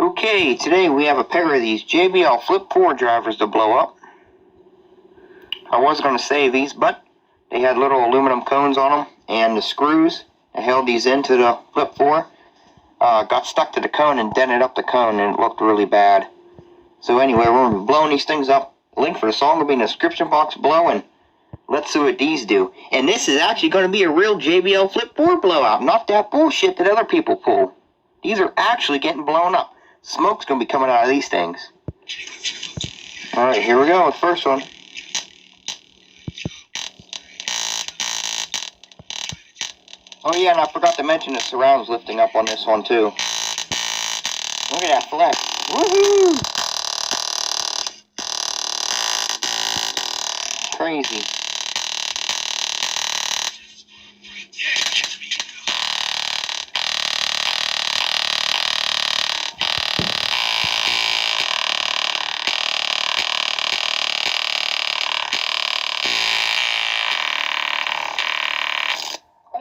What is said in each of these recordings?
Okay, today we have a pair of these JBL Flip 4 drivers to blow up. I was going to save these, but they had little aluminum cones on them, and the screws that held these into the Flip 4 got stuck to the cone and dented up the cone, and it looked really bad. So anyway, we're going to be blowing these things up. Link for the song will be in the description box below, and let's see what these do. And this is actually going to be a real JBL Flip 4 blowout, not that bullshit that other people pull. These are actually getting blown up. Smoke's going to be coming out of these things. Alright, here we go with the first one. Oh yeah, and I forgot to mention the surround's lifting up on this one too. Look at that flex. Woohoo! Crazy.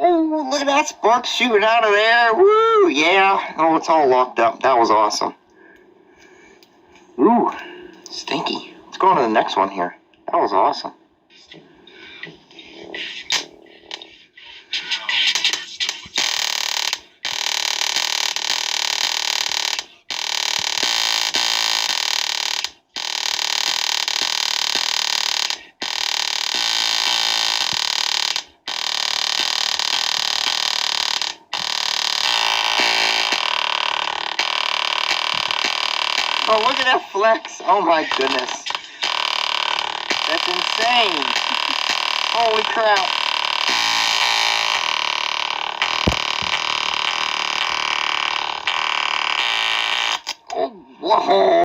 Oh, look at that spark shooting out of there. Woo, yeah. Oh, it's all locked up. That was awesome. Ooh, stinky. Let's go on to the next one here. That was awesome. Oh, look at that flex. Oh my goodness. That's insane. Holy crap. Oh, whoa.